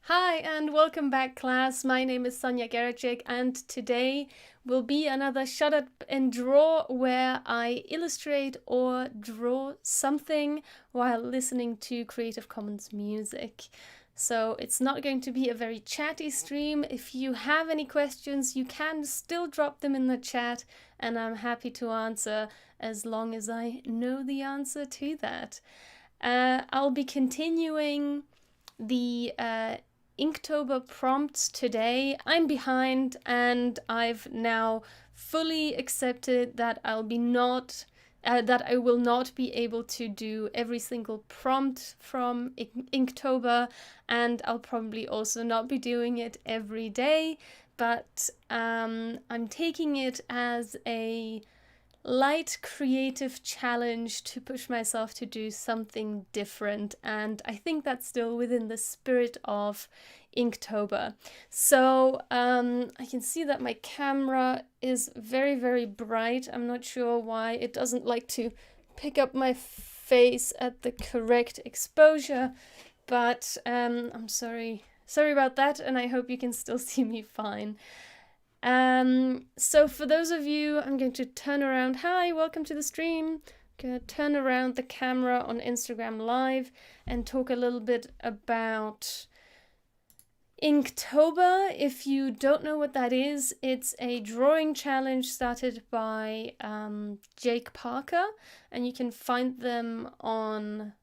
Hi and welcome back, class. My name is Sonja Geracsek, and today will be another Shut Up and Draw where I illustrate or draw something while listening to Creative Commons music. So it's not going to be a very chatty stream. If you have any questions, you can still drop them in the chat, and I'm happy to answer as long as I know the answer to that. I'll be continuing the Inktober prompts today. I'm behind and I've now fully accepted that I will not be able to do every single prompt from Inktober, and I'll probably also not be doing it every day, but I'm taking it as a light creative challenge to push myself to do something different, and I think that's still within the spirit of Inktober. So I can see that my camera is very, very bright. I'm not sure why it doesn't like to pick up my face at the correct exposure, but I'm sorry about that, and I hope you can still see me fine. So for those of you, I'm going to turn around. Hi, welcome to the stream. I'm going to turn around the camera on Instagram Live and talk a little bit about Inktober. If you don't know what that is, it's a drawing challenge started by Jake Parker, and you can find them on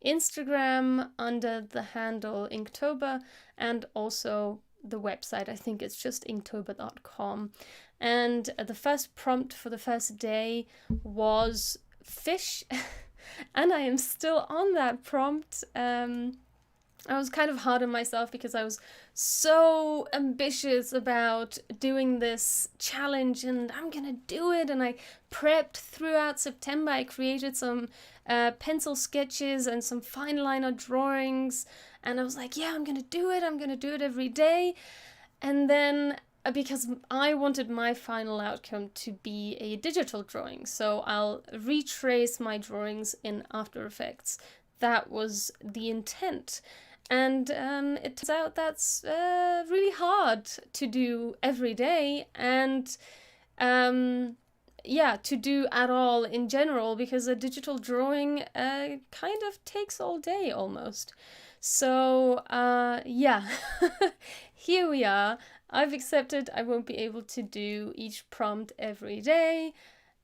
Instagram under the handle Inktober, and also the website. I think it's just inktober.com. And the first prompt for the first day was fish, and I am still on that prompt. I was kind of hard on myself because I was so ambitious about doing this challenge, and I'm gonna do it, and I prepped throughout September. I created some pencil sketches and some fine liner drawings, and I was like, yeah, I'm gonna do it every day. And then because I wanted my final outcome to be a digital drawing, so I'll retrace my drawings in After Effects. That was the intent. And it turns out that's really hard to do every day, and to do at all in general, because a digital drawing kind of takes all day almost. So here we are. I've accepted I won't be able to do each prompt every day.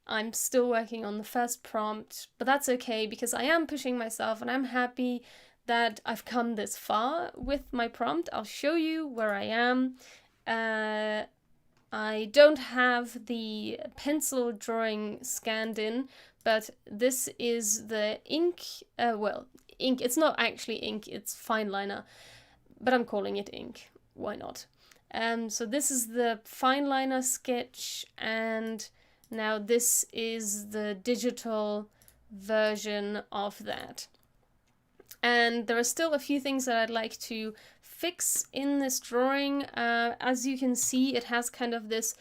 I'm still working on the first prompt, but that's okay because I am pushing myself, and I'm happy that I've come this far with my prompt. I'll show you where I am. I don't have the pencil drawing scanned in, but this is the ink. Ink. It's not actually ink, it's fine liner, but I'm calling it ink. Why not? So this is the fine liner sketch, and now this is the digital version of that. And there are still a few things that I'd like to fix in this drawing. As you can see, it has kind of this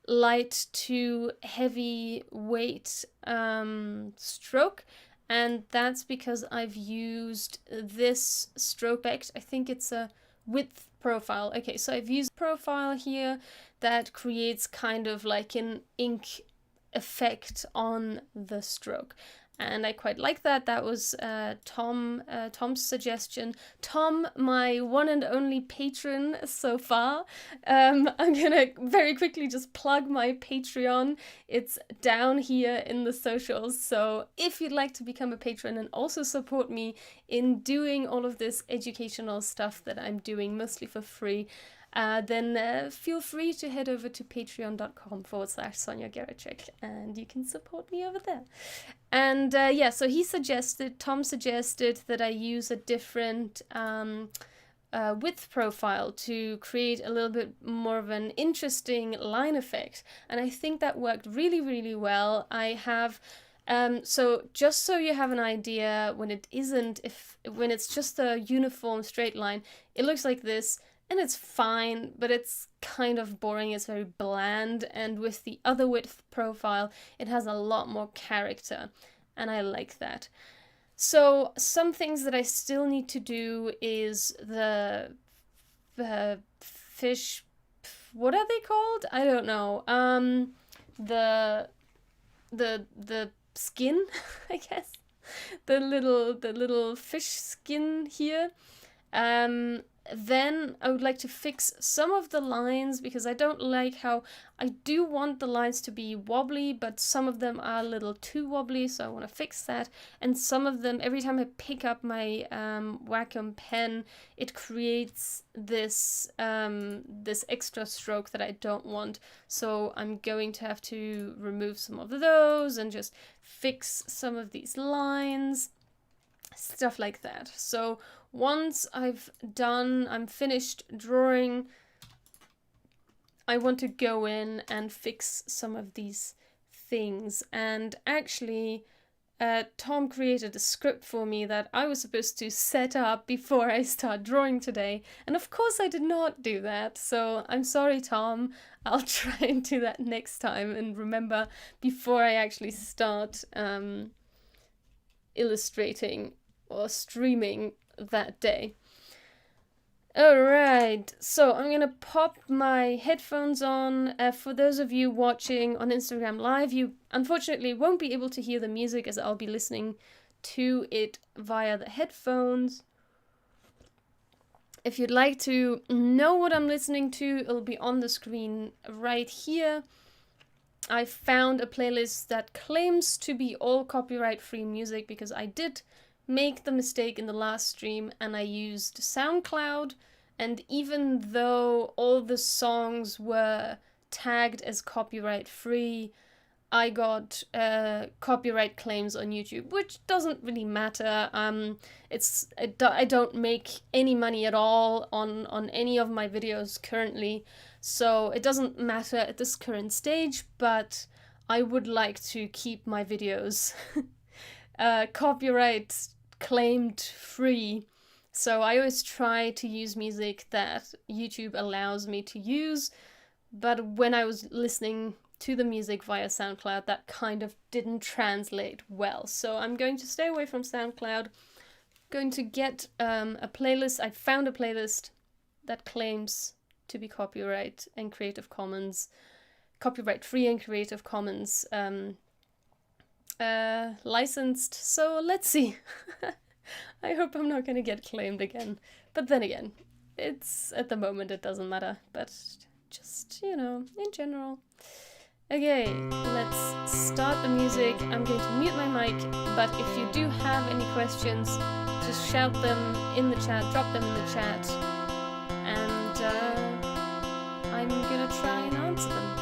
light to heavy weight stroke, and that's because I've used this stroke effect. I think it's a width profile. Okay, so I've used a profile here that creates kind of like an ink effect on the stroke, and I quite like that. That was Tom's suggestion. Tom, my one and only patron so far. I'm gonna very quickly just plug my Patreon. It's down here in the socials, so if you'd like to become a patron and also support me in doing all of this educational stuff that I'm doing mostly for free, then feel free to head over to patreon.com/Sonja Geracsek, and you can support me over there. And so Tom suggested that I use a different width profile to create a little bit more of an interesting line effect, and I think that worked really, really well. I have so just so you have an idea, when it's just a uniform straight line, it looks like this. And it's fine, but it's kind of boring, it's very bland, and with the other width profile, it has a lot more character, and I like that. So some things that I still need to do is the fish. What are they called? I don't know. The skin, I guess. The little fish skin here. Then I would like to fix some of the lines because I don't like how I do want the lines to be wobbly, but some of them are a little too wobbly, so I want to fix that. And some of them, every time I pick up my Wacom pen, it creates this this extra stroke that I don't want. So I'm going to have to remove some of those and just fix some of these lines, stuff like that. So once I'm finished drawing, I want to go in and fix some of these things. And actually, Tom created a script for me that I was supposed to set up before I start drawing today. And of course I did not do that. So I'm sorry, Tom. I'll try and do that next time and remember before I actually start illustrating or streaming that day. Alright, so I'm gonna pop my headphones on. For those of you watching on Instagram Live, you unfortunately won't be able to hear the music as I'll be listening to it via the headphones. If you'd like to know what I'm listening to, it'll be on the screen right here. I found a playlist that claims to be all copyright-free music because I did make the mistake in the last stream and I used SoundCloud, and even though all the songs were tagged as copyright free, I got copyright claims on YouTube, which doesn't really matter. I don't make any money at all on any of my videos currently, so it doesn't matter at this current stage, but I would like to keep my videos copyright claimed free. So I always try to use music that YouTube allows me to use, but when I was listening to the music via SoundCloud, that kind of didn't translate well. So I'm going to stay away from SoundCloud, going to get a playlist. I found a playlist that claims to be copyright and Creative Commons, copyright free and Creative Commons licensed, so let's see. I hope I'm not gonna get claimed again, but then again, it's at the moment it doesn't matter, but just, you know, in general. Okay, let's start the music. I'm going to mute my mic, but if you do have any questions, just shout them in the chat, drop them in the chat, and I'm gonna try and answer them.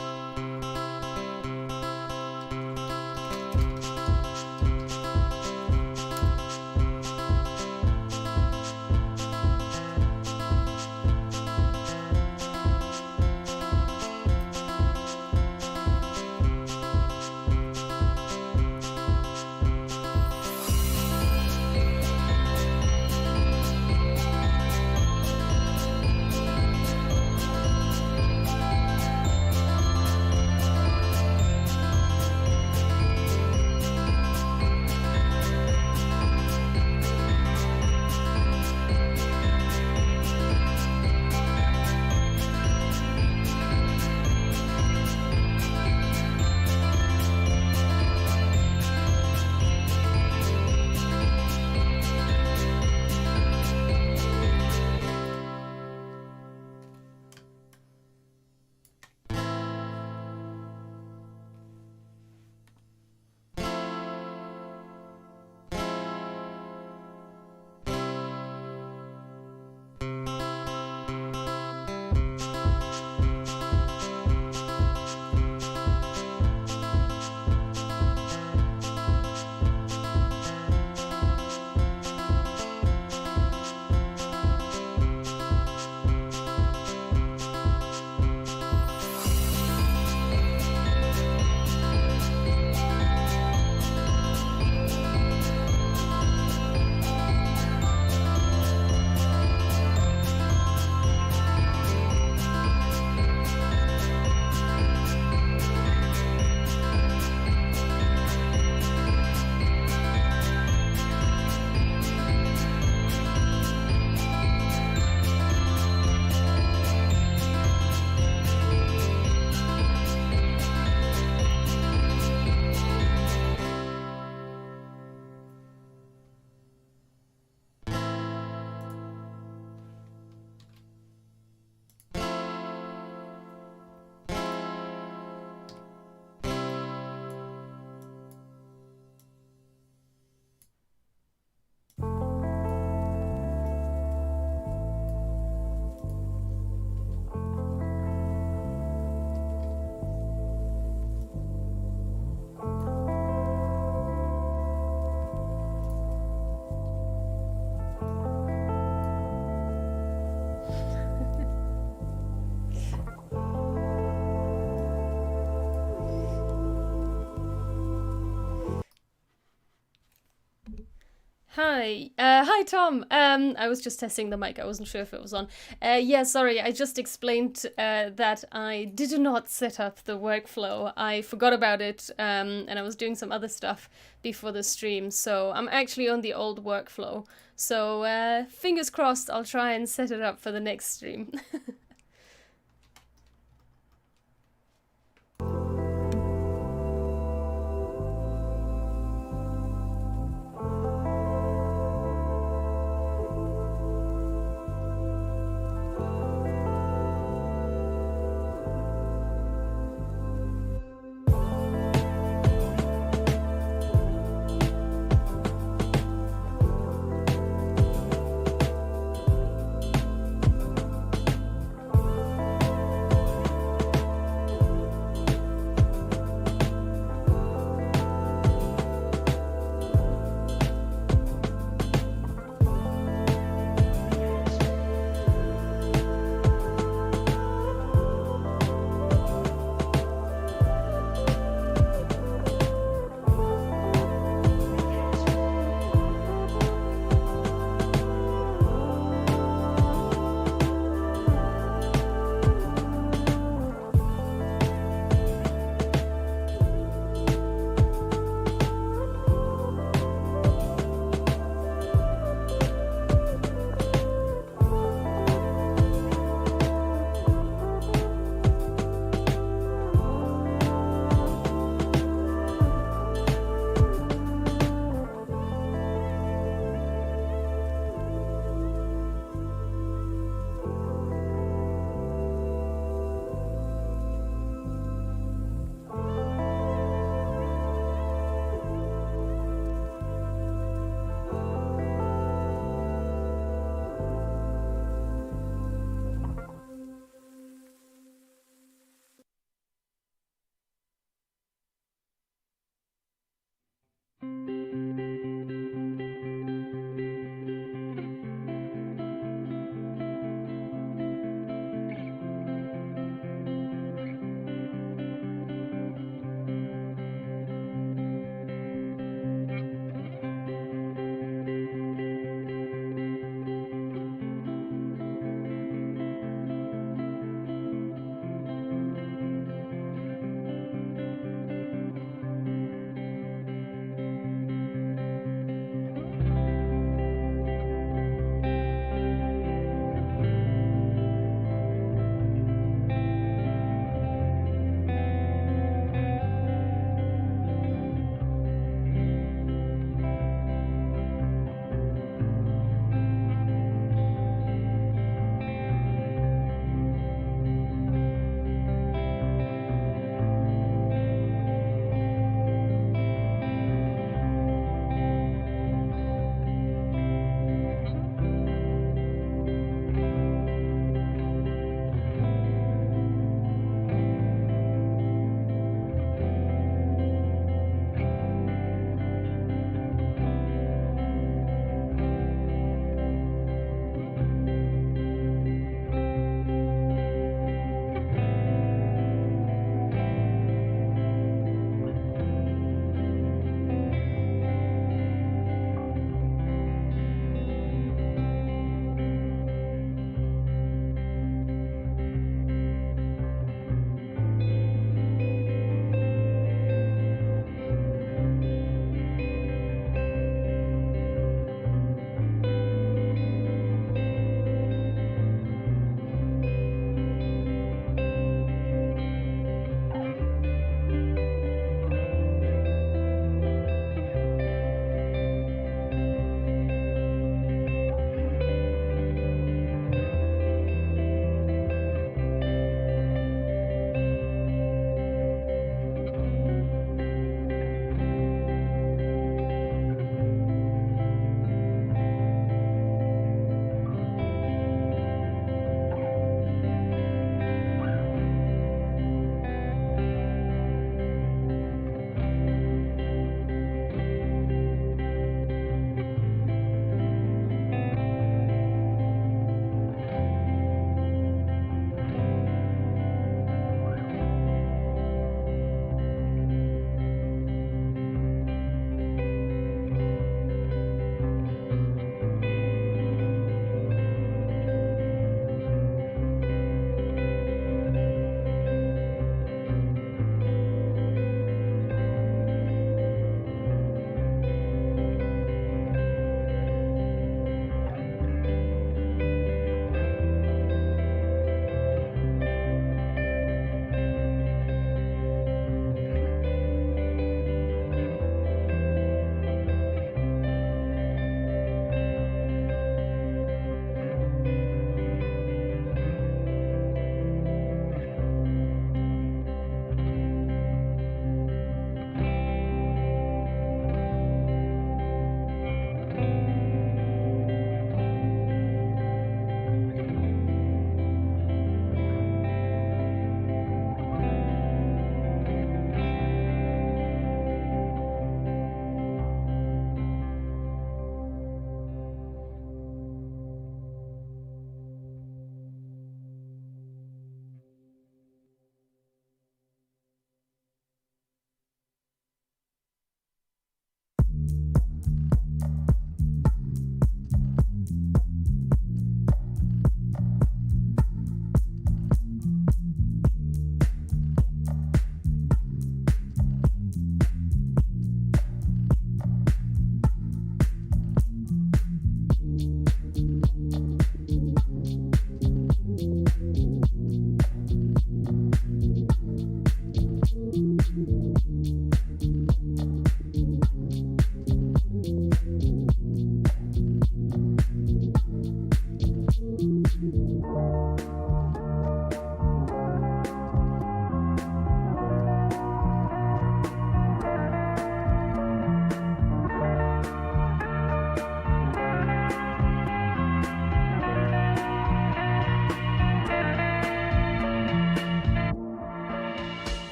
Hi Tom. I was just testing the mic. I wasn't sure if it was on. Yeah, sorry. I just explained that I did not set up the workflow. I forgot about it, and I was doing some other stuff before the stream. So I'm actually on the old workflow. So fingers crossed. I'll try and set it up for the next stream.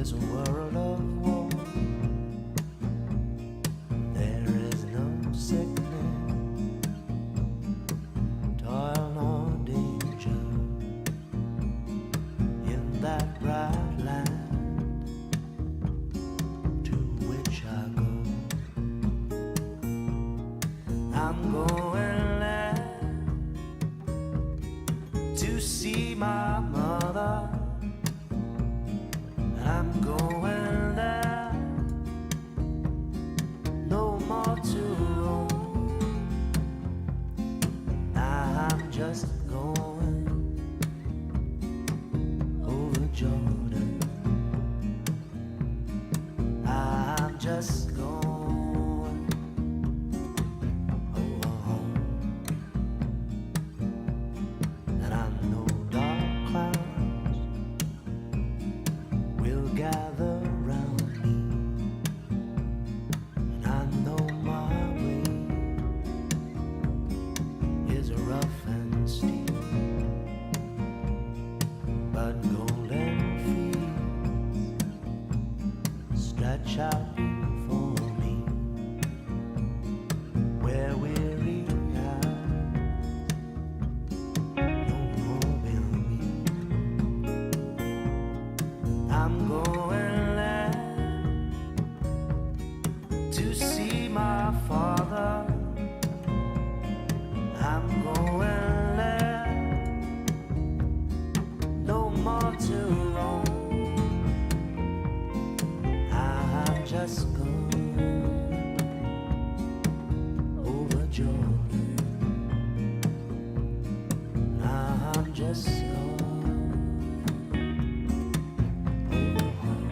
is a world of war. There is no sickness, toil nor danger in that bright land to which I go. I'm going there to see my mother. I'm going there, no more to roam. I'm just going over Jordan. I'm just going over home. And I know dark clouds will gather round me, and I know my way is rough and steep, but golden fields stretch out before me, where weary eyes no more will weep. I'm going there to see my father. I'm going there, no more to roam. I'm just going over Jordan. I'm just going over home.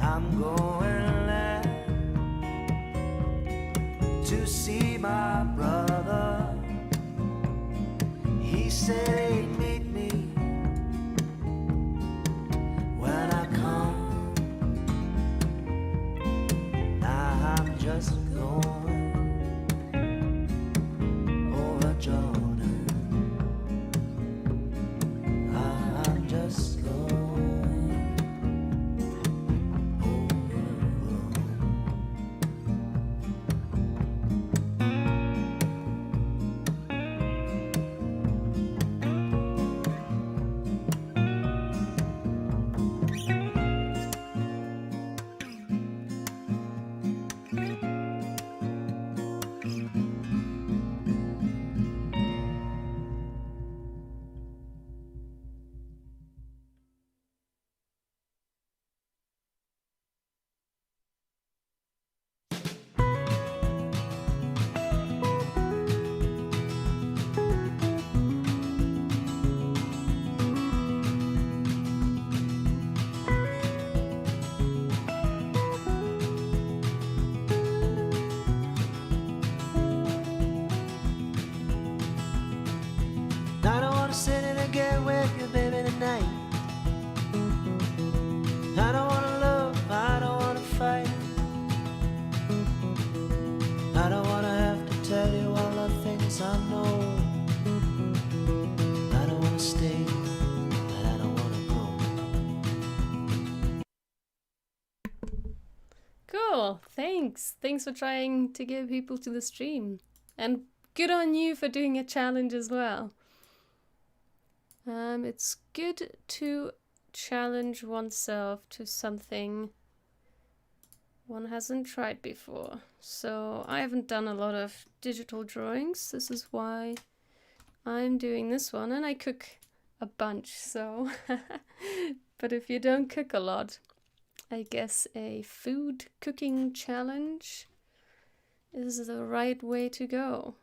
I'm going there to see my brother. He said he'd meet me when I come. Now I'm just going over Jordan. I'm just going. I don't wanna sit in and get with you, baby, tonight. I don't wanna love, I don't wanna fight. I don't wanna have to tell you all the things I know. I don't wanna stay, but I don't wanna go. Cool, thanks. Thanks for trying to get people to the stream. And good on you for doing a challenge as well. It's good to challenge oneself to something one hasn't tried before. So I haven't done a lot of digital drawings. This is why I'm doing this one, and I cook a bunch, so but if you don't cook a lot, I guess a food cooking challenge is the right way to go.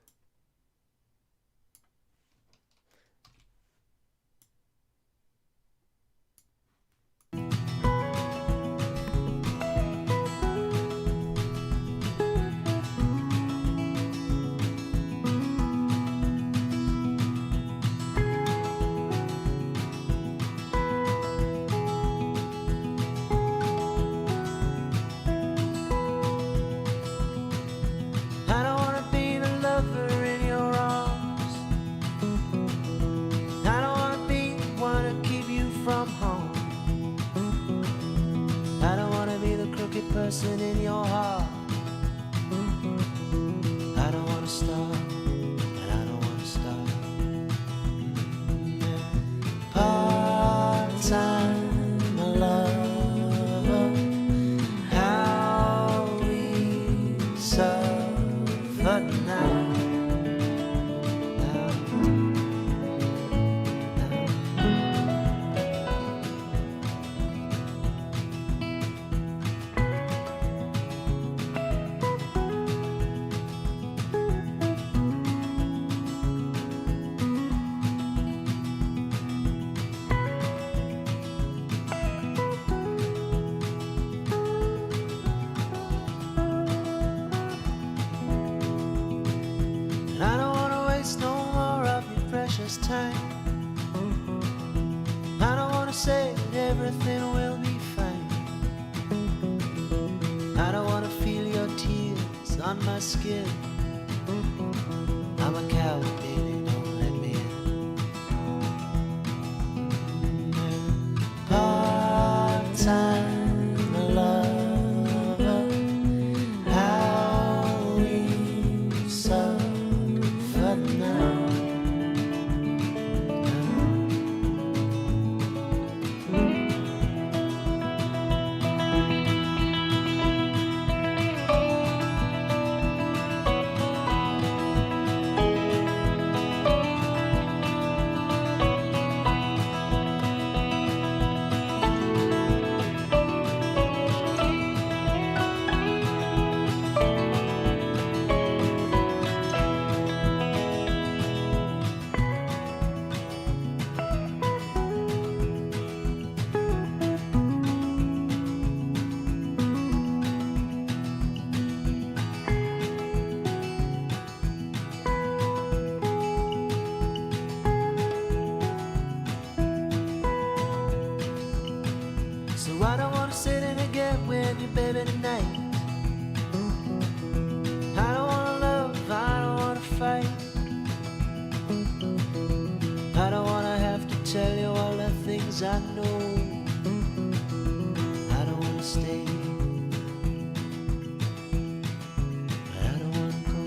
I don't wanna be the lover in your arms. I don't wanna be the one to keep you from home. I don't wanna be the crooked person in your heart. I don't wanna start, and I don't wanna start. Part-time lover, how we suffer now. And I don't wanna waste no more of your precious time. I don't wanna say that everything will be fine. I don't wanna feel your tears on my skin. I'm a coward, baby, don't let me in. Part-time lover, how we suffer now. So I don't wanna sit in and get with you, baby, tonight. I don't wanna love, I don't wanna fight. I don't wanna have to tell you all the things I know. I don't wanna stay, but I don't wanna go.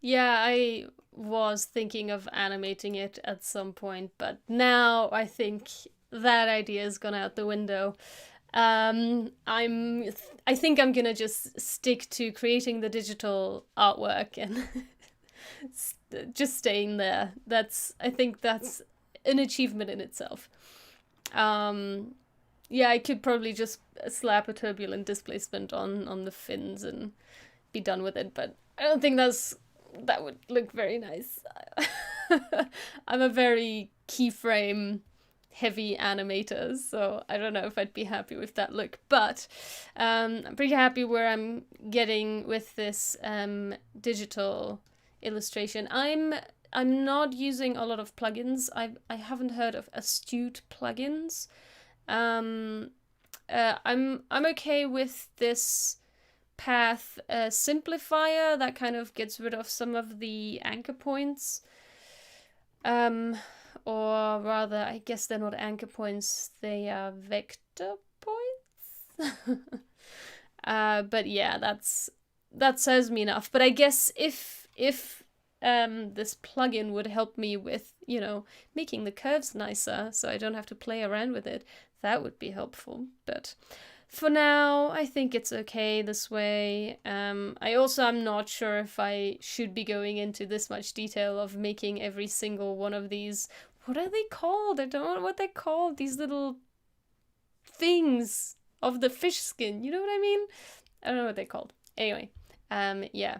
Yeah, I was thinking of animating it at some point, but now I think that idea has gone out the window. I think I'm gonna just stick to creating the digital artwork and just staying there. I think that's an achievement in itself. Um, yeah, I could probably just slap a turbulent displacement on the fins and be done with it, but I don't think that would look very nice. I'm a very keyframe heavy animator, so I don't know if I'd be happy with that look. But I'm pretty happy where I'm getting with this digital illustration. I'm not using a lot of plugins. I haven't heard of Astute plugins. I'm okay with this path simplifier that kind of gets rid of some of the anchor points. Or rather, I guess they're not anchor points, they are vector points. But yeah, that says me enough. But I guess if this plugin would help me with, making the curves nicer so I don't have to play around with it, that would be helpful. But for now, I think it's okay this way. I'm not sure if I should be going into this much detail of making every single one of these. What are they called? I don't know what they're called. These little things of the fish skin. You know what I mean? I don't know what they're called. Anyway, yeah.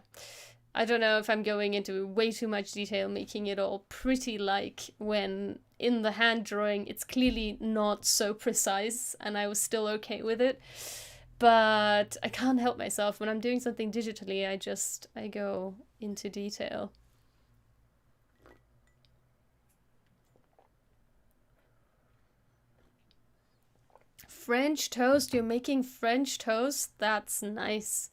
I don't know if I'm going into way too much detail, making it all pretty like when in the hand drawing it's clearly not so precise, and I was still okay with it. But I can't help myself. When I'm doing something digitally, I go into detail. French toast? You're making French toast? That's nice.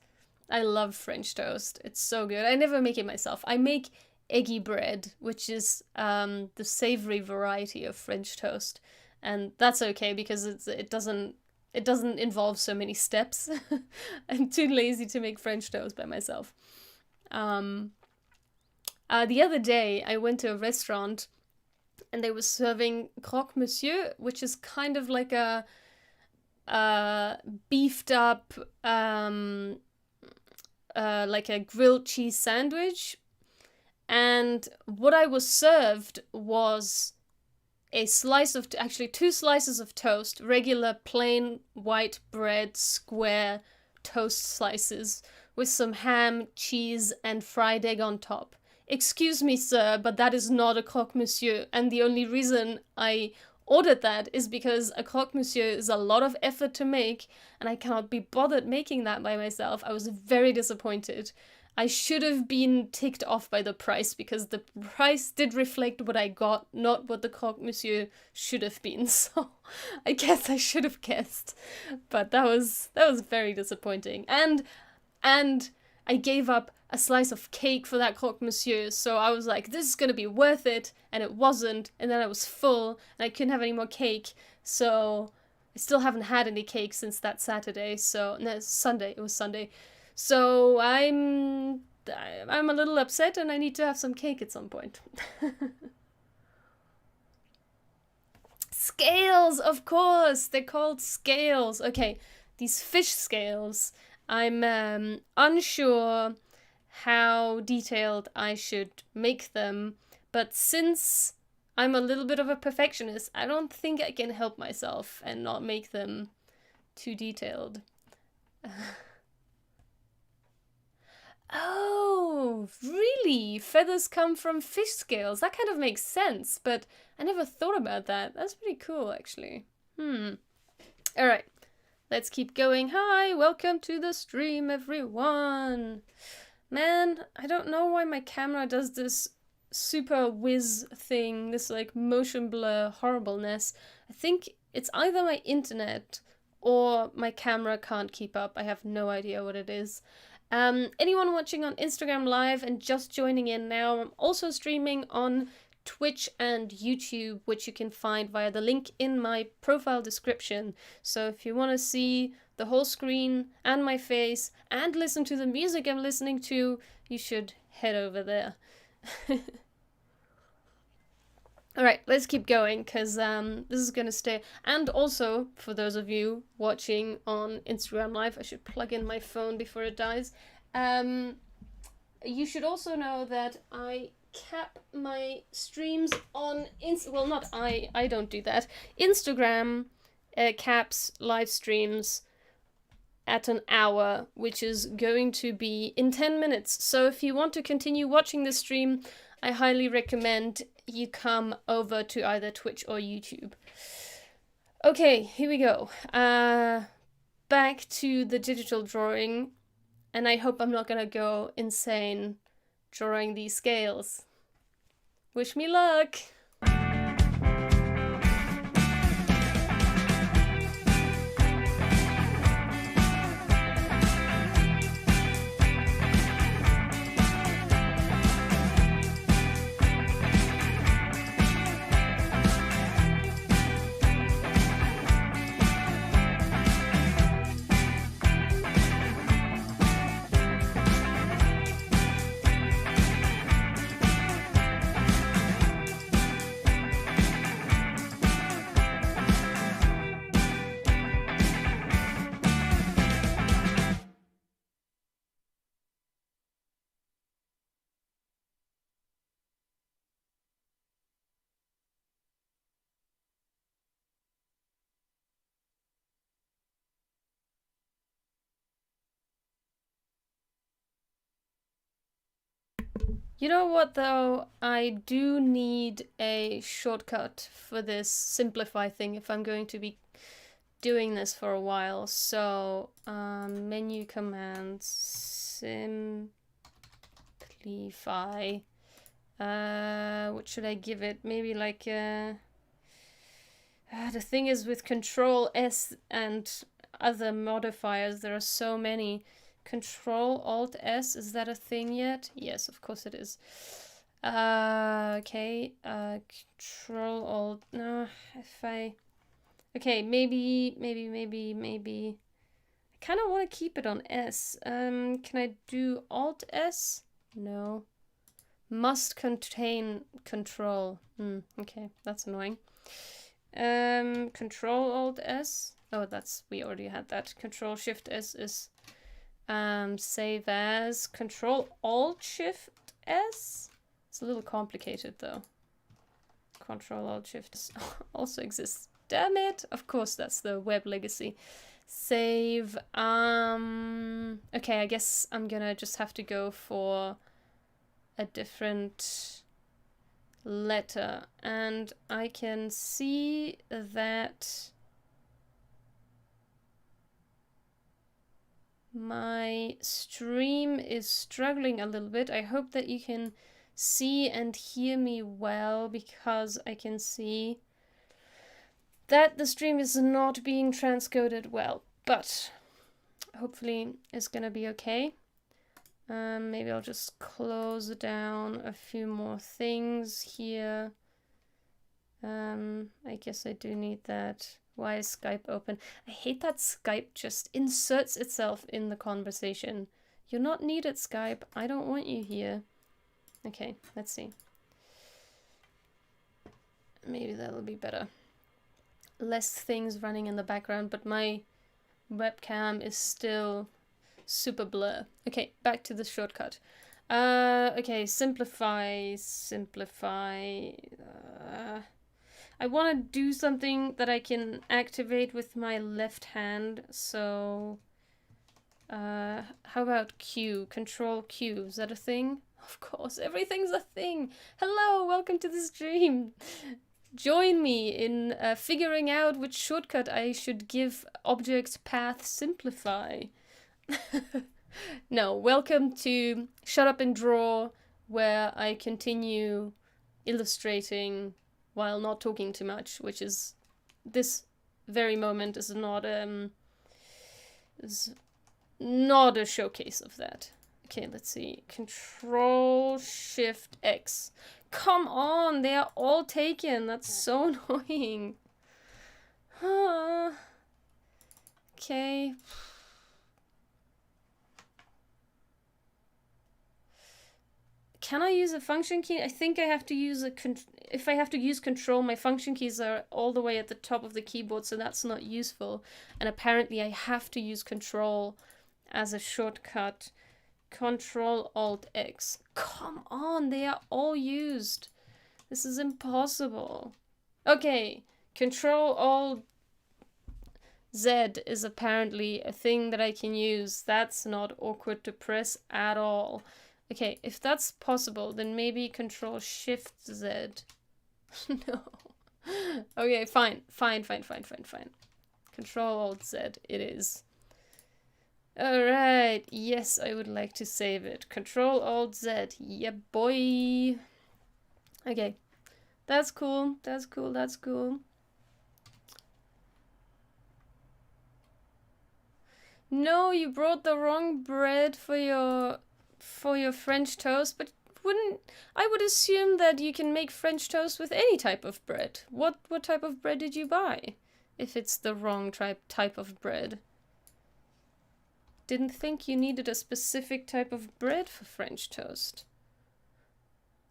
I love French toast. It's so good. I never make it myself. I make eggy bread, which is the savory variety of French toast, and that's okay because it doesn't involve so many steps. I'm too lazy to make French toast by myself. The other day, I went to a restaurant, and they were serving croque monsieur, which is kind of like a beefed up like a grilled cheese sandwich. And what I was served was actually 2 slices of toast, regular plain white bread, square toast slices, with some ham, cheese, and fried egg on top. Excuse me, sir, but that is not a croque monsieur, and the only reason I ordered that is because a croque monsieur is a lot of effort to make, and I cannot be bothered making that by myself. I was very disappointed. I should have been ticked off by the price, because the price did reflect what I got, not what the croque monsieur should have been. So I guess I should have guessed. But that was very disappointing. And I gave up a slice of cake for that croque monsieur, so I was like, this is gonna be worth it, and it wasn't, and then I was full, and I couldn't have any more cake, so I still haven't had any cake since that Saturday, Sunday, it was Sunday, so I'm a little upset, and I need to have some cake at some point. Scales, of course, they're called scales. Okay, these fish scales, I'm unsure how detailed I should make them, but since I'm a little bit of a perfectionist, I don't think I can help myself and not make them too detailed. Oh, really? Feathers come from fish scales? That kind of makes sense, but I never thought about that. That's pretty cool, actually. Alright, let's keep going. Hi, welcome to the stream, everyone. Man, I don't know why my camera does this super whiz thing, this like motion blur horribleness. I think it's either my internet or my camera can't keep up. I have no idea what it is. Anyone watching on Instagram Live and just joining in now, I'm also streaming on Twitch and YouTube, which you can find via the link in my profile description. So if you want to see the whole screen and my face and listen to the music I'm listening to, you should head over there. Alright, let's keep going, because this is going to stay. And also, for those of you watching on Instagram Live, I should plug in my phone before it dies. You should also know that I cap my streams on well, not I don't do that. Instagram caps live streams at an hour, which is going to be in 10 minutes. So if you want to continue watching the stream, I highly recommend you come over to either Twitch or YouTube. Okay, here we go. Back to the digital drawing, and I hope I'm not gonna go insane drawing these scales. Wish me luck! You know what though? I do need a shortcut for this simplify thing if I'm going to be doing this for a while. So, menu commands, simplify. What should I give it? Maybe like, the thing is with Control S and other modifiers, there are so many. Control Alt S, is that a thing yet? Yes, of course it is. Okay, Control Alt, no, if I, okay, maybe, I kind of want to keep it on S. Can I do Alt S? No. Must contain Control. Okay, that's annoying. Control Alt S. Oh, we already had that. Control Shift S is save as. Control Alt Shift S. It's a little complicated though. Control Alt Shift S also exists. Damn it! Of course, that's the web legacy. Save. Okay, I guess I'm gonna just have to go for a different letter, and I can see that my stream is struggling a little bit. I hope that you can see and hear me well, because I can see that the stream is not being transcoded well, but hopefully it's gonna be okay. Maybe I'll just close down a few more things here. I guess I do need that. Why is Skype open? I hate that Skype just inserts itself in the conversation. You're not needed, Skype. I don't want you here. Okay, let's see. Maybe that'll be better. Less things running in the background, but my webcam is still super blur. Okay, back to the shortcut. Okay, simplify. I want to do something that I can activate with my left hand, so how about Q? Control Q, is that a thing? Of course, everything's a thing. Hello, welcome to the stream. Join me in figuring out which shortcut I should give object path simplify. No, welcome to Shut Up and Draw, where I continue illustrating while not talking too much, which is this very moment is not a showcase of that. Okay, let's see. Control Shift X. Come on, they are all taken. That's so annoying. Okay. can I use a function key? I think I have to use if I have to use control, my function keys are all the way at the top of the keyboard, so that's not useful. And apparently I have to use control as a shortcut. Control Alt X. Come on, they are all used. This is impossible. Okay, Control Alt Z is apparently a thing that I can use. That's not awkward to press at all. Okay, if that's possible, then maybe Control Shift Z. No. Okay, fine. Control Alt Z it is. Alright, yes, I would like to save it. Control Alt Z, yeah boy. Okay, that's cool. No, you brought the wrong bread for your French toast, but I would assume that you can make French toast with any type of bread. What type of bread did you buy? If it's the wrong type of bread. Didn't think you needed a specific type of bread for French toast.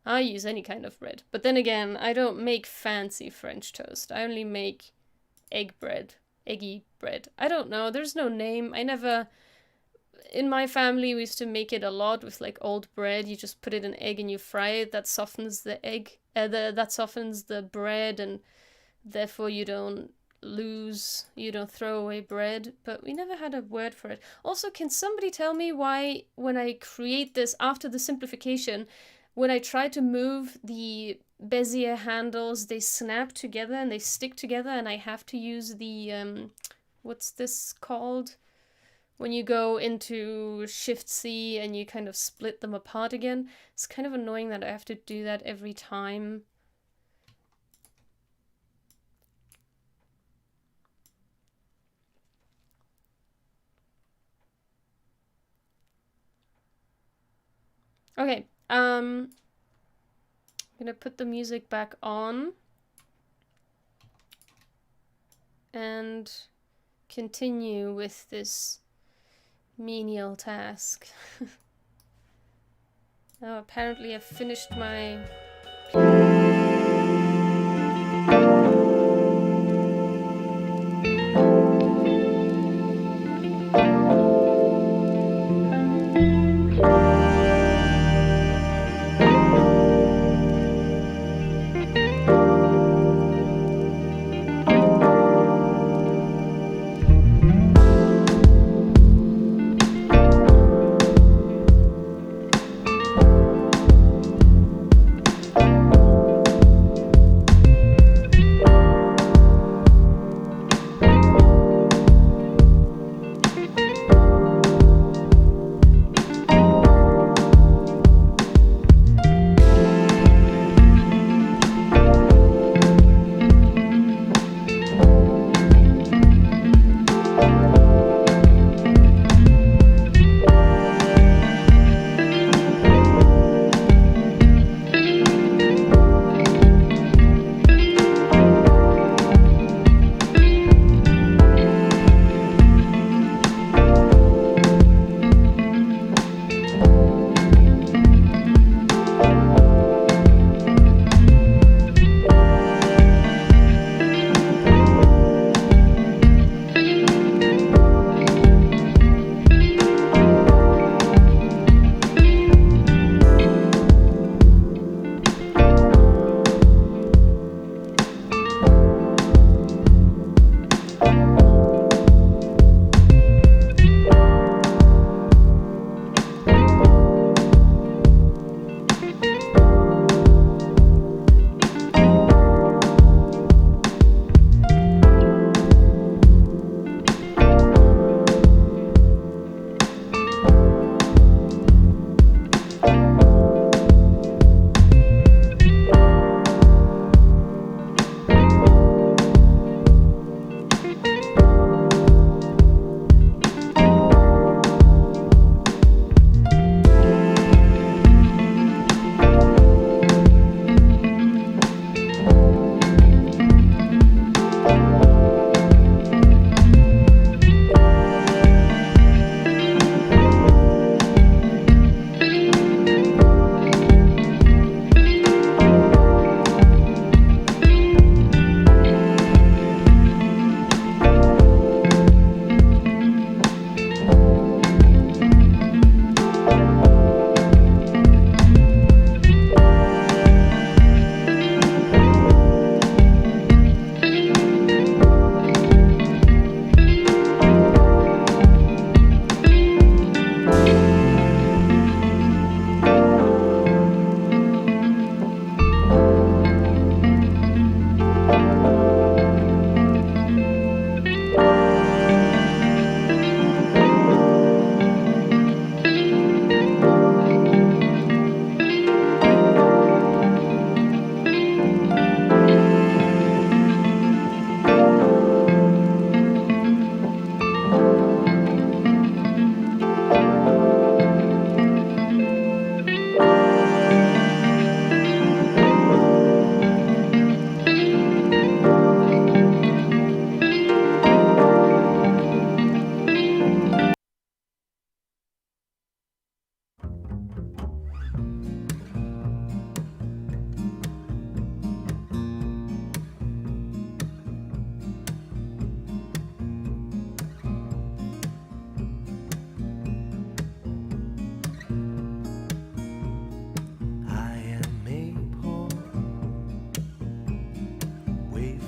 I use any kind of bread. But then again, I don't make fancy French toast. I only make eggy bread. I don't know, there's no name. In my family, we used to make it a lot with like old bread. You just put it in egg and you fry it. That softens the egg. That softens the bread, and therefore you don't throw away bread. But we never had a word for it. Also, can somebody tell me why when I create this after the simplification, when I try to move the Bezier handles, they snap together and they stick together, and I have to use the what's this called? When you go into Shift-C and you kind of split them apart again. It's kind of annoying that I have to do that every time. Okay, I'm gonna put the music back on and continue with this menial task. Now apparently I've finished my...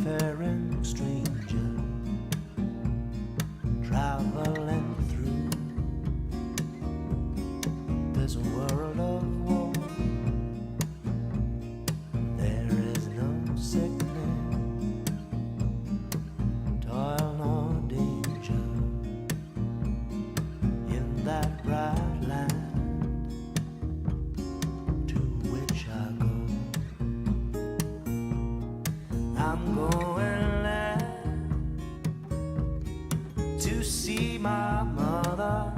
wayfaring stranger traveling through this world of war. There is no sickness, toil nor danger in that bright land to which I go. I'm going there to see my mother.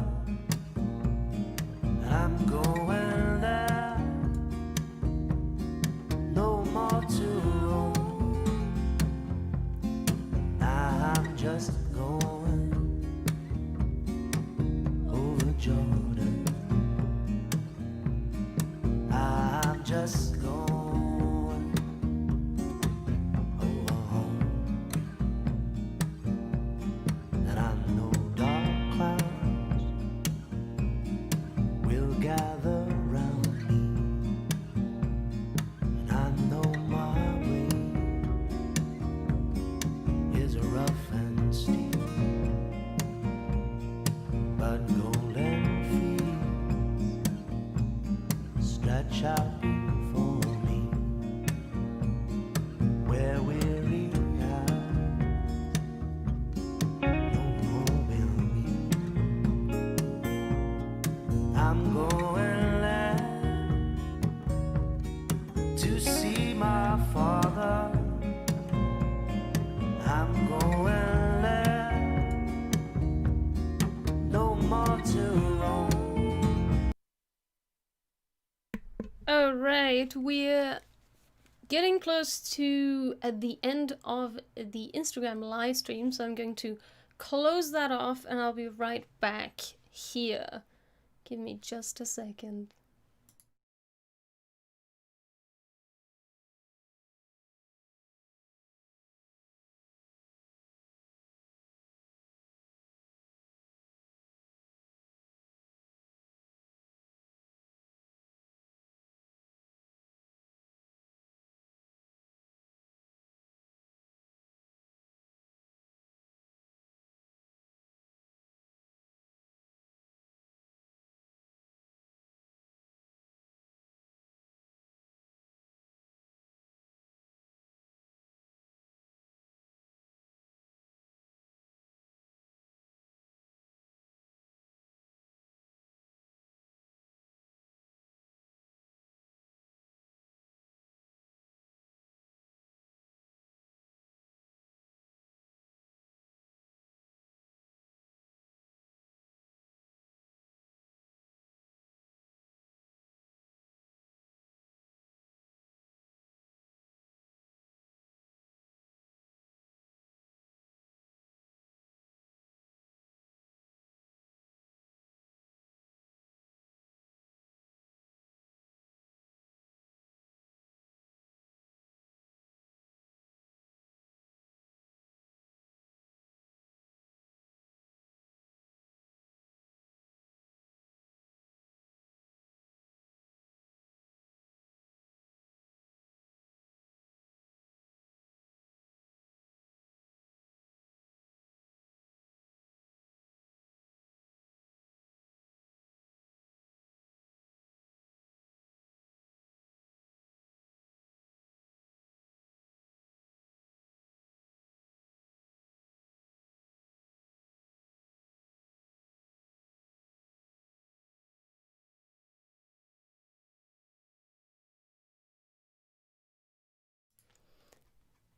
I'm going there, no more to roam. I'm just going over Jordan. I'm just going over home. And I know dark clouds will gather round me. And I know my way is rough and steep, but golden fields stretch out before me, where weary eyes no more will meet. I'm going there to see my father. I'm going there, no more to roam. Alright, we're getting close to the end of the Instagram live stream, so I'm going to close that off and I'll be right back here. Give me just a second.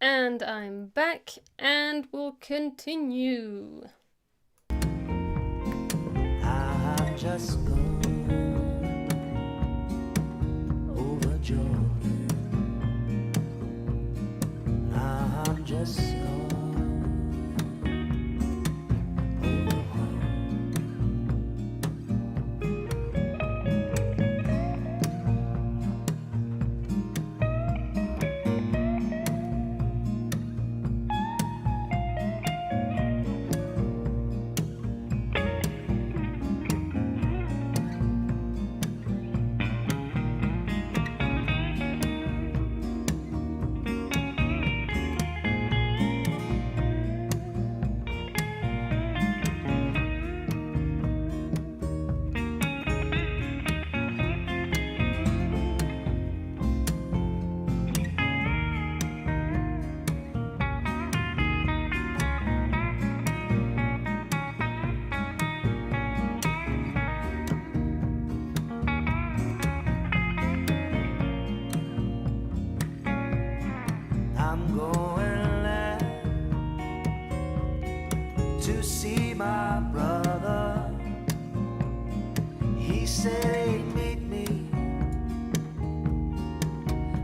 And I'm back, and we'll continue. I'm just going over Jordan. I'm just going over home. to see my brother. He said he'd meet me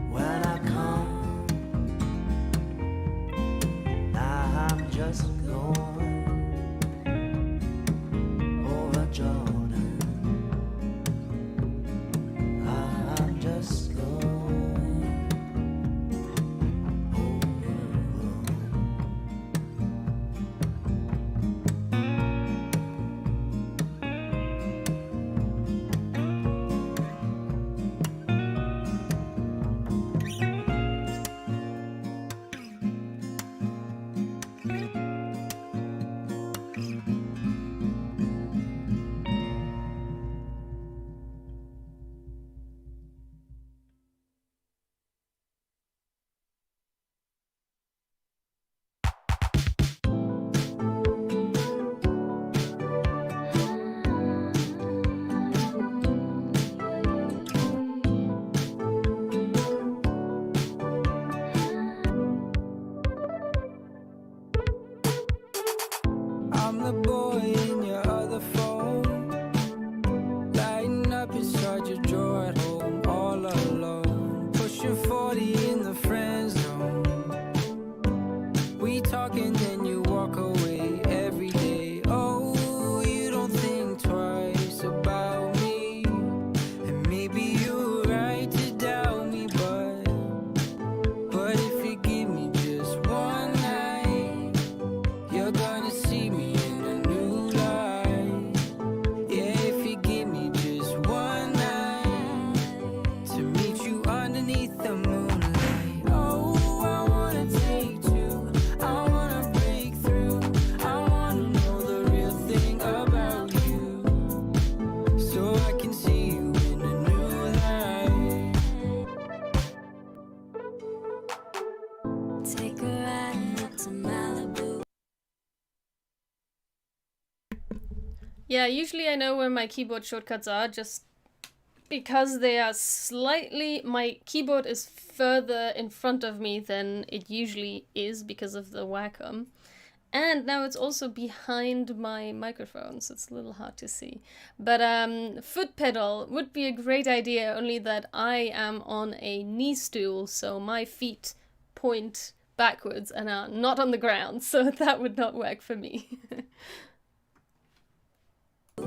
when I come. Now I'm just going over Jordan. I'm just going over. I'm the boy in your other phone, lighting up inside your drawer at home, all alone, pushing 40 in the friend zone. We talk and then you walk away every day. Oh, you don't think twice about me, and maybe you're right to doubt me, but if you give me just one night, you're gonna see me in a new light. Yeah, if you give me just one night to meet you underneath the moonlight. Oh, I wanna take two, I wanna break through, I wanna know the real thing about you, so I can see you in a new light. Take a ride up to Malibu. Yeah, usually I know where my keyboard shortcuts are, just because they are slightly... My keyboard is further in front of me than it usually is because of the Wacom. And now it's also behind my microphone, so it's a little hard to see. But foot pedal would be a great idea, only that I am on a knee stool, so my feet point backwards and are not on the ground, so that would not work for me. I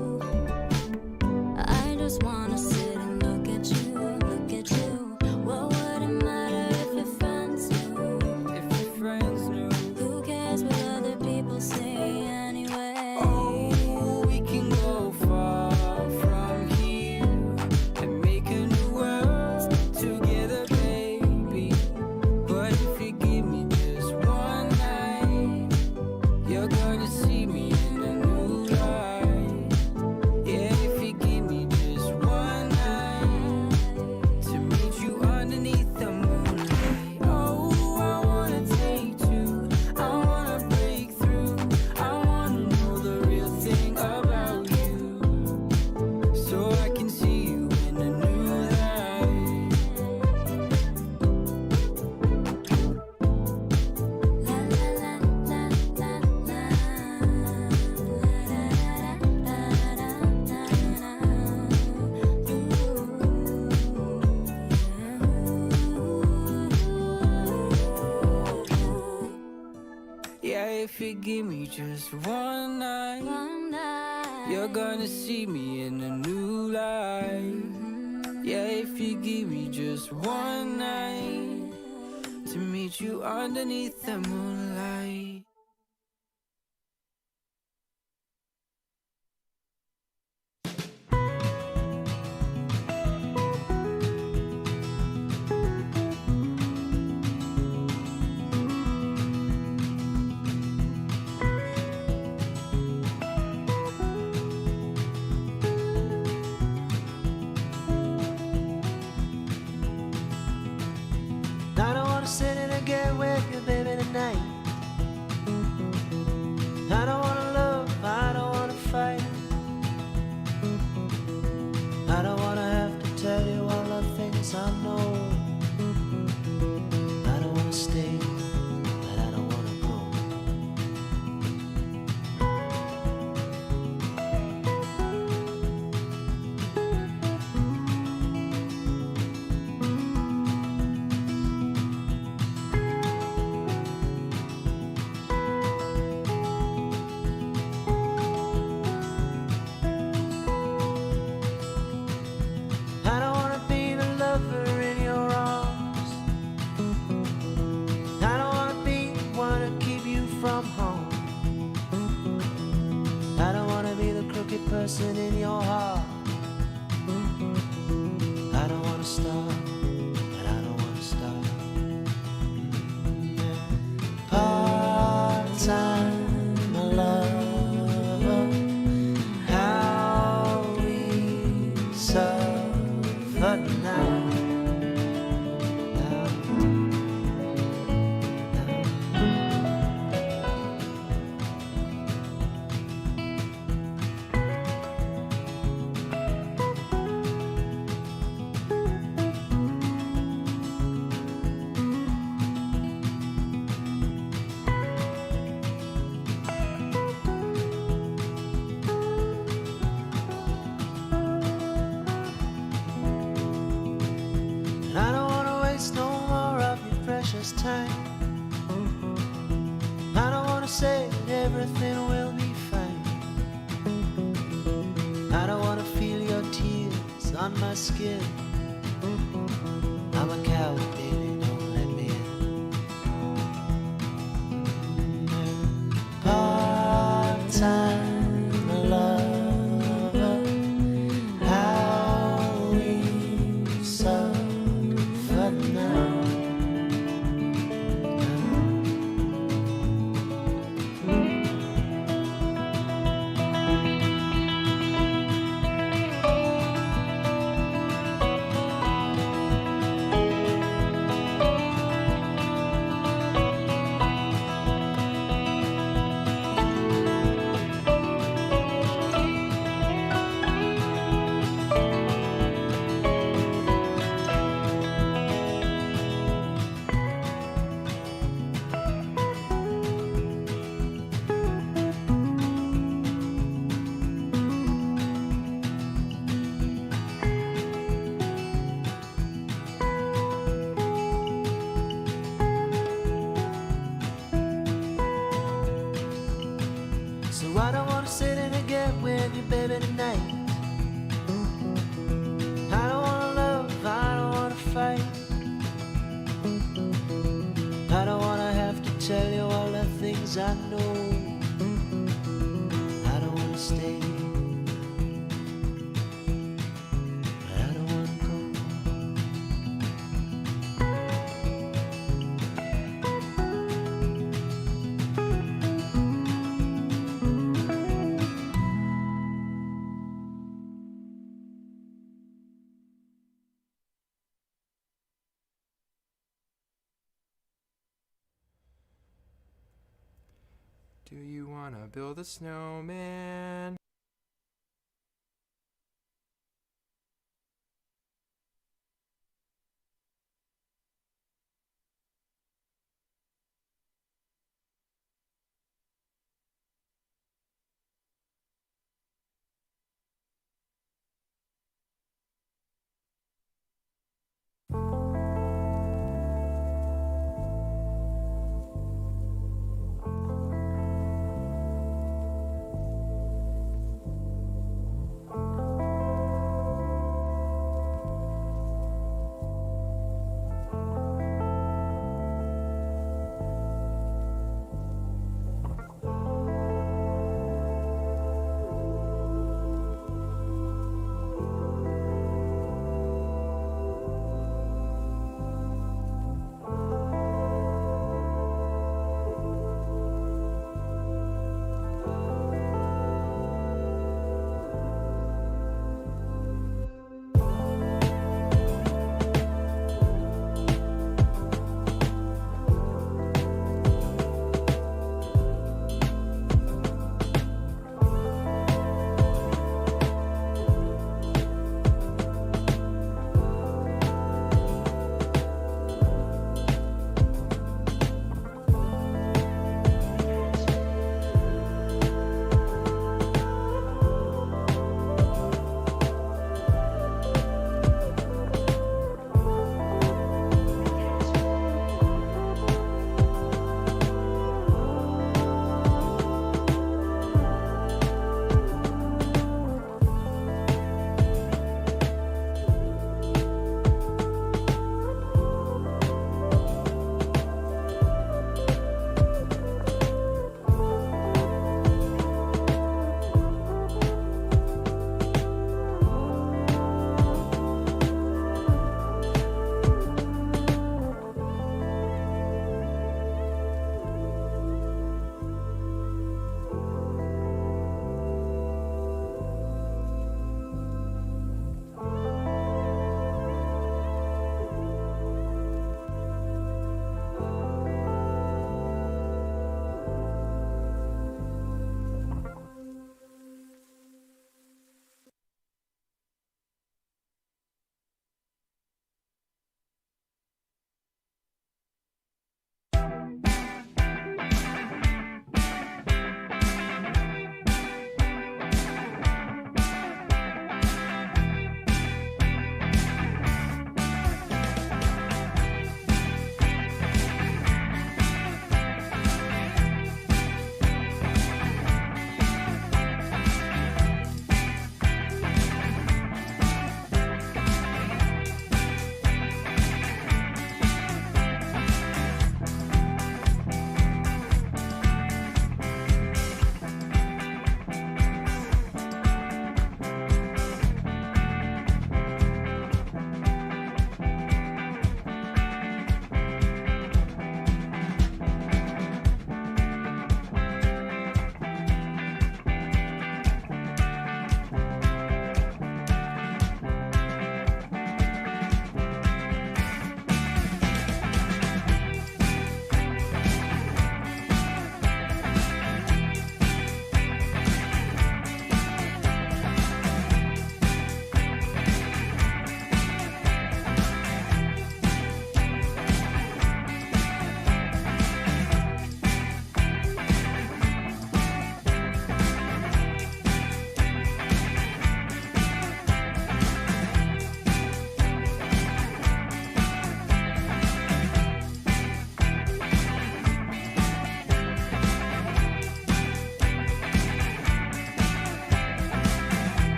just wanna sit and look at you, look at you. What would it matter if your friends knew? If your friends knew, Who cares what other people say anyway? oh, we can go far from here and make a new world together, baby. But if you give me just one night, you're gonna see me in a new light. Yeah, if you give me just one night to meet you underneath the moonlight. Oh, I wanna take two, I wanna break through, I wanna know the real thing about you, so I can see you in a new light. La la la la la la. Yeah, if you give me just one night, One night. you're gonna see me in a new light. Yeah, if you give me just one night to meet you underneath the moonlight. I don't wanna sit in and get with you, baby, tonight. I don't wanna love, I don't wanna fight. I don't wanna have to tell you all the things I know. I don't wanna stay, but I don't wanna go. missing in your heart. I don't wanna stop, and I don't wanna stop. Part-time love, how we suffer now. And I don't wanna waste no more of your precious time. I don't wanna say that everything will be fine. I don't wanna feel your tears on my skin. I'm a coward, baby, don't let me in. Part-time lover, how we suffer now. So I don't wanna sit in and get with you, baby, tonight. I don't wanna love, I don't wanna fight. I don't wanna have to tell you all the things I know. I don't wanna stay, but I don't wanna go. Do you wanna build a snowman?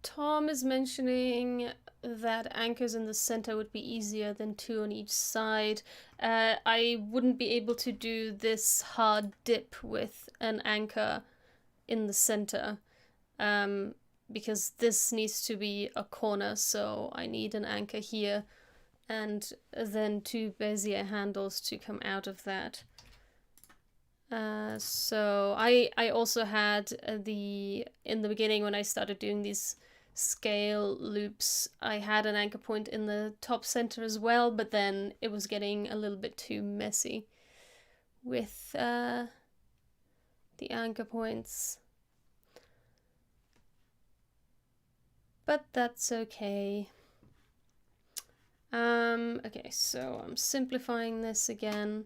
Tom is mentioning that anchors in the center would be easier than two on each side. I wouldn't be able to do this hard dip with an anchor in the center, because this needs to be a corner, so I need an anchor here and then two Bezier handles to come out of that. So I also had in the beginning when I started doing these scale loops, I had an anchor point in the top center as well, but then it was getting a little bit too messy with the anchor points. But that's okay. Okay, so I'm simplifying this again.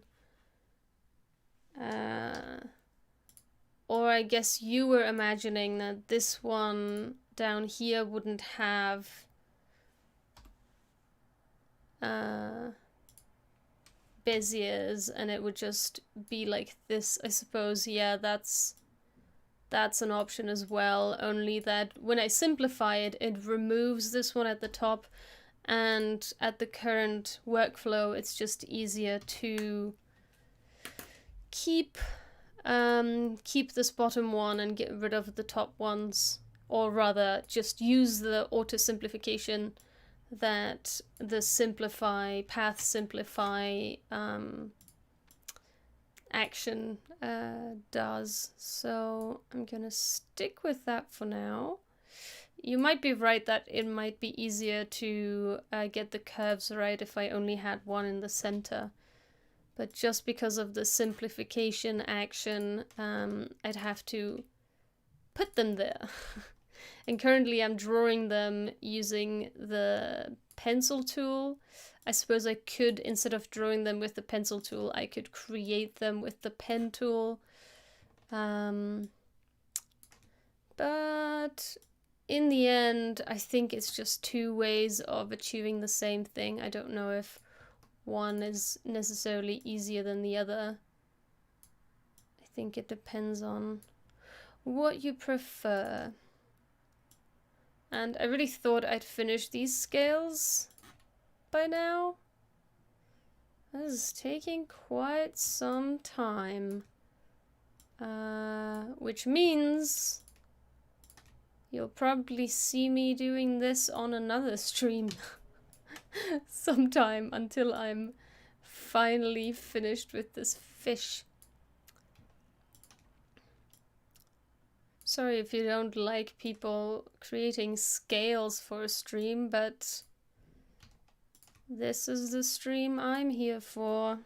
Or I guess you were imagining that this one down here wouldn't have Beziers and it would just be like this, I suppose. Yeah, that's an option as well, only that when I simplify it, it removes this one at the top, and at the current workflow, it's just easier to keep this bottom one and get rid of the top ones, or rather just use the auto simplification that the path simplify action does. So I'm gonna stick with that for now. You might be right that it might be easier to get the curves right if I only had one in the center. But just because of the simplification action, I'd have to put them there. And currently I'm drawing them using the pencil tool. I suppose I could, instead of drawing them with the pencil tool, I could create them with the pen tool. But in the end, I think it's just two ways of achieving the same thing. I don't know if one is necessarily easier than the other. I think it depends on what you prefer. And I really thought I'd finish these scales by now. This is taking quite some time. Which means you'll probably see me doing this on another stream sometime until I'm finally finished with this fish. Sorry if you don't like people creating scales for a stream, but this is the stream I'm here for.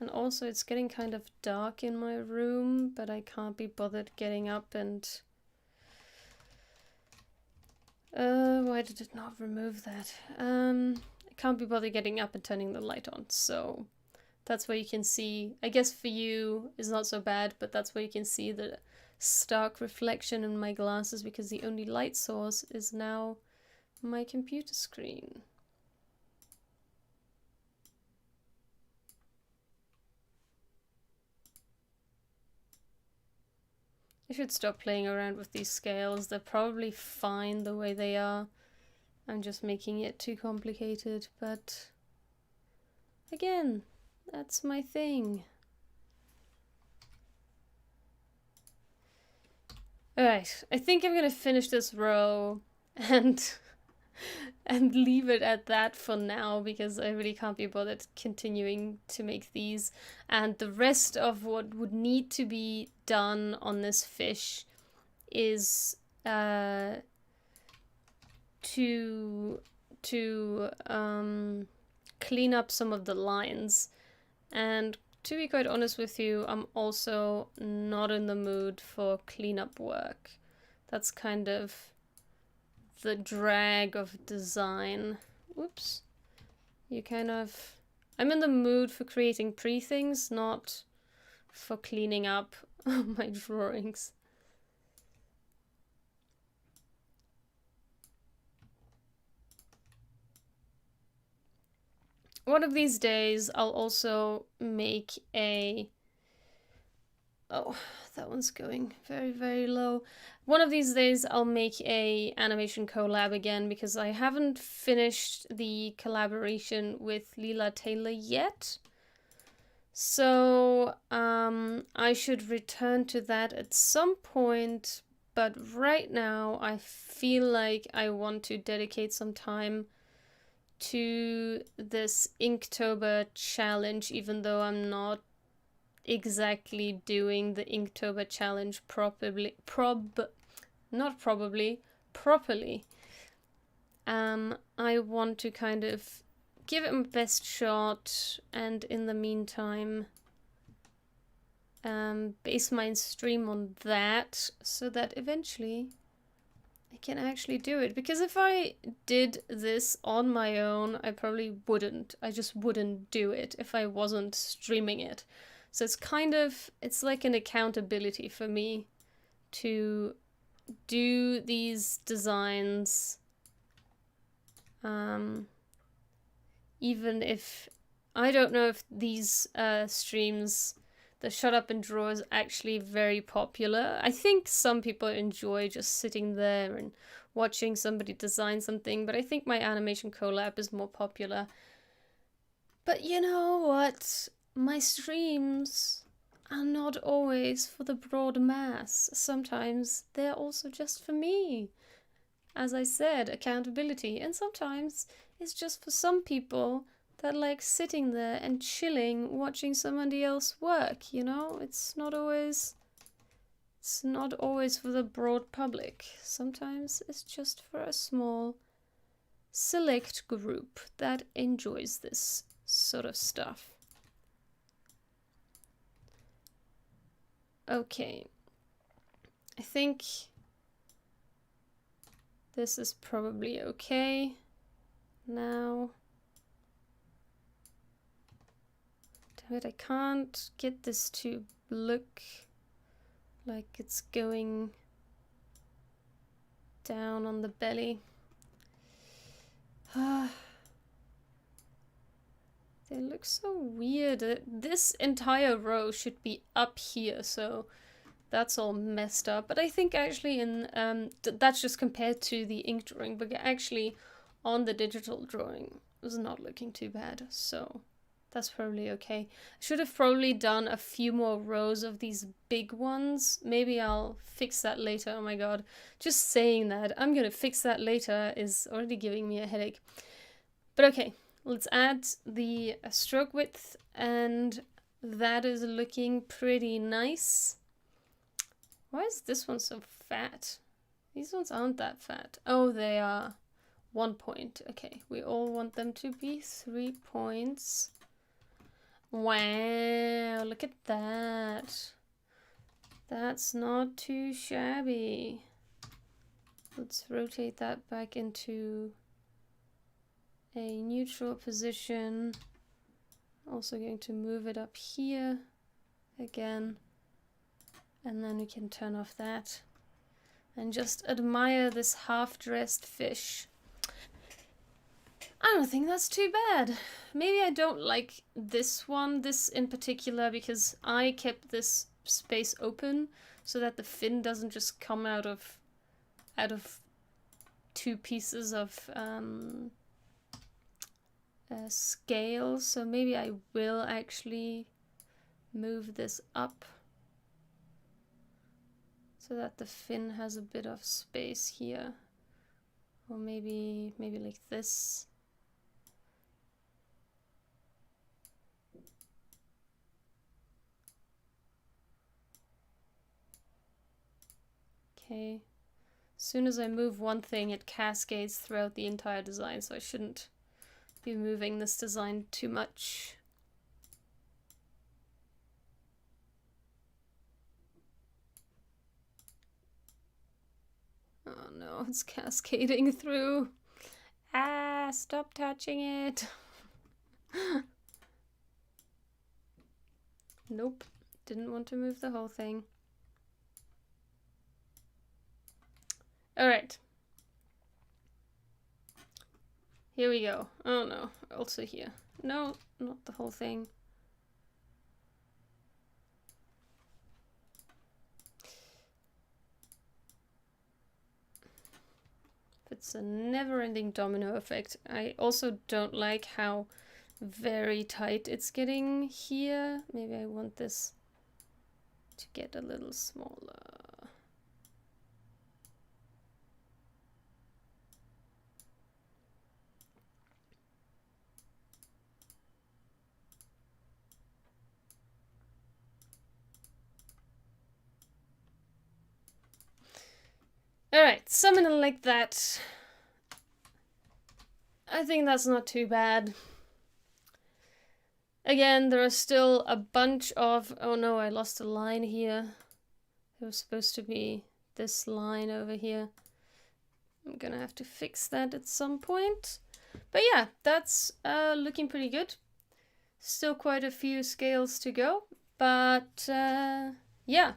And also it's getting kind of dark in my room, but I can't be bothered getting up and... why did it not remove that? I can't be bothered getting up and turning the light on, so that's where you can see, I guess for you is not so bad, but that's where you can see the stark reflection in my glasses because the only light source is now my computer screen. I should stop playing around with these scales. They're probably fine the way they are. I'm just making it too complicated, but again, that's my thing. Alright, I think I'm gonna finish this row and leave it at that for now because I really can't be bothered continuing to make these. And the rest of what would need to be done on this fish is to clean up some of the lines. And to be quite honest with you, I'm also not in the mood for cleanup work. That's kind of the drag of design. Whoops. You kind of... I'm in the mood for creating things, not for cleaning up my drawings. One of these days, I'll also make a... Oh, that one's going very, very low. One of these days, I'll make a animation collab again, because I haven't finished the collaboration with Leela Taylor yet. So, I should return to that at some point, but right now, I feel like I want to dedicate some time to this Inktober challenge, even though I'm not exactly doing the Inktober challenge properly. I want to kind of give it my best shot, and in the meantime, base my stream on that, so that eventually I can actually do it. Because if I did this on my own, I probably wouldn't. I just wouldn't do it if I wasn't streaming it. So it's kind of, it's like an accountability for me to do these designs, even if, I don't know if these streams, the Shut Up and Draw, is actually very popular. I think some people enjoy just sitting there and watching somebody design something, but I think my animation collab is more popular. But you know what? My streams are not always for the broad mass. Sometimes they're also just for me. As I said, accountability. And sometimes it's just for some people that like sitting there and chilling, watching somebody else work, you know? It's not always for the broad public. Sometimes it's just for a small, select group that enjoys this sort of stuff. Okay. I think this is probably okay now. Damn it, I can't get this to look like it's going down on the belly. They look so weird. This entire row should be up here, so that's all messed up. But I think actually in that's just compared to the ink drawing, but actually on the digital drawing it was not looking too bad, so that's probably okay. I should have probably done a few more rows of these big ones. Maybe I'll fix that later. Oh my god, just saying that I'm gonna fix that later is already giving me a headache. But okay, let's add the stroke width, and that is looking pretty nice. Why is this one so fat? These ones aren't that fat. Oh, they are 1 point. Okay, we all want them to be 3 points. Wow, look at that. That's not too shabby. Let's rotate that back into a neutral position. Also going to move it up here again. And then we can turn off that. And just admire this half-dressed fish. I don't think that's too bad. Maybe I don't like this one, this in particular, because I kept this space open so that the fin doesn't just come out of 2 pieces of scale. So maybe I will actually move this up so that the fin has a bit of space here, or maybe like this. Okay, as soon as I move one thing, it cascades throughout the entire design, so I shouldn't be moving this design too much. no, it's cascading through. Ah, stop touching it. Nope, didn't want to move the whole thing. Alright. Here we go. Oh no, also here. No, not the whole thing. It's a never-ending domino effect. I also don't like how very tight it's getting here. Maybe I want this to get a little smaller. Alright, something like that. I think that's not too bad. Again, there are still a bunch of... Oh no, I lost a line here. It was supposed to be this line over here. I'm gonna have to fix that at some point. But yeah, that's looking pretty good. Still quite a few scales to go. But yeah.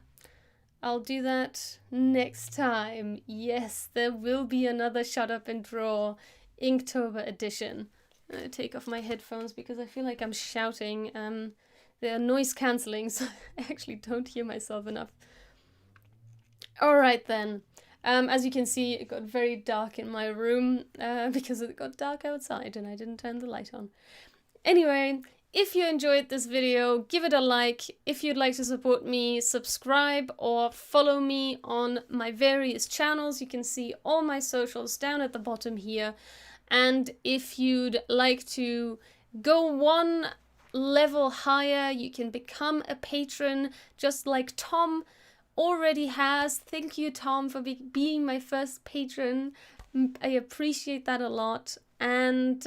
I'll do that next time. Yes, there will be another Shut Up and Draw Inktober edition. I'm gonna take off my headphones because I feel like I'm shouting. They are noise cancelling, so I actually don't hear myself enough. Alright then. As you can see, it got very dark in my room because it got dark outside and I didn't turn the light on. Anyway, if you enjoyed this video, give it a like. If you'd like to support me, subscribe or follow me on my various channels. You can see all my socials down at the bottom here. And if you'd like to go one level higher, you can become a patron, just like Tom already has. Thank you, Tom, for being my first patron. I appreciate that a lot. And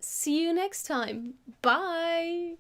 see you next time. Bye!